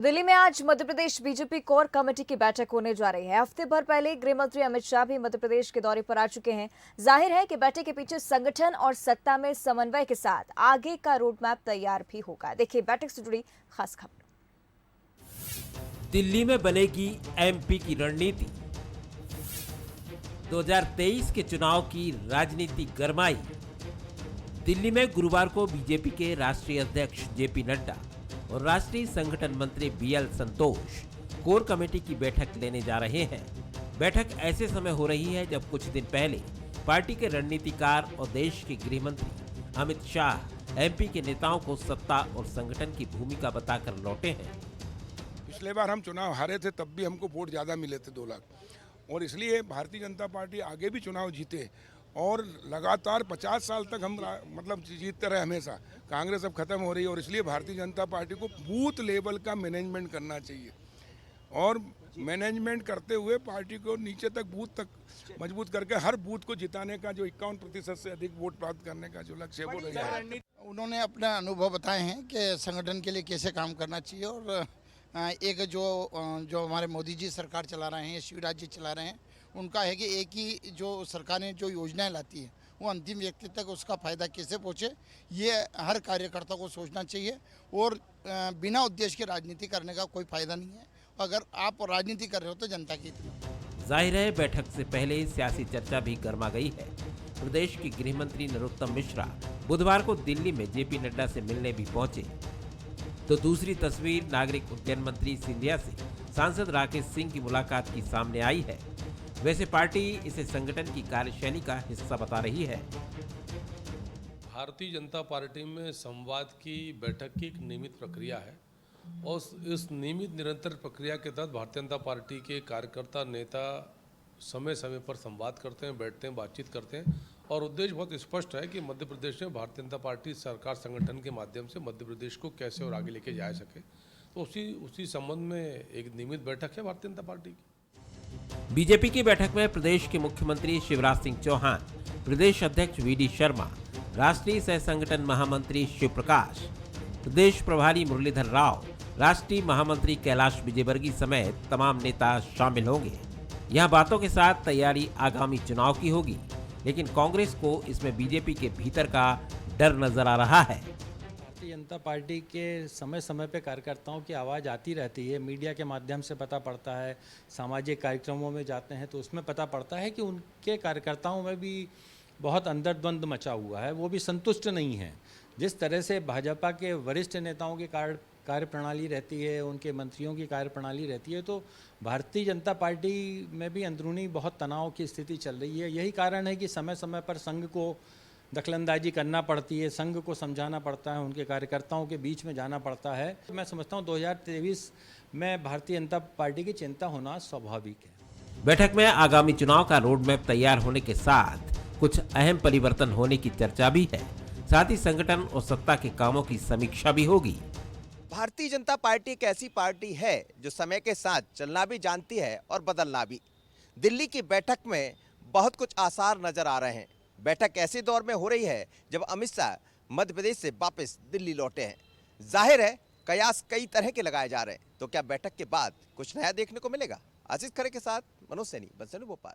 दिल्ली में आज Madhya Pradesh BJP core committee की बैठक होने जा रही है। हफ्ते भर पहले गृह मंत्री अमित शाह भी मध्य प्रदेश के दौरे पर आ चुके हैं। जाहिर है कि बैठक के पीछे संगठन और सत्ता में समन्वय के साथ आगे का रोड मैप तैयार भी होगा। देखिए बैठक से जुड़ी खास खबर। दिल्ली में बनेगी एमपी की रणनीति। 2023 के चुनाव की राजनीति गरमाई। दिल्ली में गुरुवार को बीजेपी के राष्ट्रीय अध्यक्ष जेपी नड्डा और राष्ट्रीय संगठन मंत्री बीएल संतोष कोर कमेटी की बैठक लेने जा रहे हैं। बैठक ऐसे समय हो रही है जब कुछ दिन पहले पार्टी के रणनीतिकार और देश के गृह मंत्री अमित शाह एमपी के नेताओं को सत्ता और संगठन की भूमिका बताकर लौटे हैं। पिछले बार हम चुनाव हारे थे, तब भी हमको वोट ज़्यादा मिले थे 2 लाख, और इसलिए भारतीय जनता पार्टी आगे भी चुनाव जीते और लगातार 50 साल तक हम जीतते रहे हमेशा। कांग्रेस अब खत्म हो रही है और इसलिए भारतीय जनता पार्टी को बूथ लेवल का मैनेजमेंट करना चाहिए और मैनेजमेंट करते हुए पार्टी को नीचे तक बूथ तक मजबूत करके हर बूथ को जिताने का जो 51% से अधिक वोट प्राप्त करने का जो लक्ष्य है वो रहेगा। उन्होंने अपना अनुभव बताए हैं कि संगठन के लिए कैसे काम करना चाहिए और एक जो हमारे मोदी जी सरकार चला रहे हैं, शिवराज जी चला रहे हैं, उनका है कि एक ही जो सरकारें जो योजनाएं लाती है वो अंतिम व्यक्ति तक उसका फ़ायदा कैसे पहुंचे, ये हर कार्यकर्ता को सोचना चाहिए और बिना उद्देश्य के राजनीति करने का कोई फ़ायदा नहीं है। अगर आप राजनीति कर रहे हो तो जनता की। जाहिर है बैठक से पहले सियासी चर्चा भी गर्मा गई है। प्रदेश के गृह मंत्री नरोत्तम मिश्रा बुधवार को दिल्ली में जेपी नड्डा से मिलने भी पहुंचे, तो दूसरी तस्वीर नागरिक उड्डयन मंत्री सिंधिया से सांसद राकेश सिंह की मुलाकात की सामने आई है। वैसे पार्टी इसे संगठन की कार्यशैली का हिस्सा बता रही है। भारतीय जनता पार्टी में संवाद की बैठक की एक नियमित प्रक्रिया है और इस नियमित निरंतर प्रक्रिया के तहत भारतीय जनता पार्टी के कार्यकर्ता नेता समय समय पर संवाद करते हैं, बैठते हैं, बातचीत करते हैं और उद्देश्य बहुत स्पष्ट है कि मध्य प्रदेश में भारतीय जनता पार्टी सरकार संगठन के माध्यम से मध्य प्रदेश को कैसे और आगे लेके जा सके, तो उसी संबंध में एक नियमित बैठक है भारतीय जनता पार्टी की। बीजेपी की बैठक में प्रदेश के मुख्यमंत्री शिवराज सिंह चौहान, प्रदेश अध्यक्ष वीडी शर्मा, राष्ट्रीय सह संगठन महामंत्री शिव प्रकाश, प्रदेश प्रभारी मुरलीधर राव, राष्ट्रीय महामंत्री कैलाश विजयवर्गीय समेत तमाम नेता शामिल होंगे। यहां बातों के साथ तैयारी आगामी चुनाव की होगी, लेकिन कांग्रेस को इसमें बीजेपी के भीतर का डर नजर आ रहा है। भारतीय जनता पार्टी के समय समय पे कार्यकर्ताओं की आवाज़ आती रहती है, मीडिया के माध्यम से पता पड़ता है, सामाजिक कार्यक्रमों में जाते हैं तो उसमें पता पड़ता है कि उनके कार्यकर्ताओं में भी बहुत अंतर्द्वंद मचा हुआ है, वो भी संतुष्ट नहीं है। जिस तरह से भाजपा के वरिष्ठ नेताओं की कार्यप्रणाली रहती है, उनके मंत्रियों की कार्यप्रणाली रहती है, तो भारतीय जनता पार्टी में भी अंदरूनी बहुत तनाव की स्थिति चल रही है। यही कारण है कि समय समय पर संघ को दखलंदाजी करना पड़ती है, संघ को समझाना पड़ता है, उनके कार्यकर्ताओं के बीच में जाना पड़ता है। मैं समझता हूँ 2023 में भारतीय जनता पार्टी की चिंता होना स्वाभाविक है। बैठक में आगामी चुनाव का रोड मैप तैयार होने के साथ कुछ अहम परिवर्तन होने की चर्चा भी है। साथ ही संगठन और सत्ता के कामों की समीक्षा भी होगी। भारतीय जनता पार्टी एक ऐसी पार्टी है जो समय के साथ चलना भी जानती है और बदलना भी। दिल्ली की बैठक में बहुत कुछ आसार नजर आ रहे हैं। बैठक ऐसे दौर में हो रही है जब अमित शाह मध्य प्रदेश से वापस दिल्ली लौटे हैं। जाहिर है कयास कई तरह के लगाए जा रहे हैं, तो क्या बैठक के बाद कुछ नया देखने को मिलेगा? आशीष खरे के साथ मनोज सैनी, बंसलू भोपाल।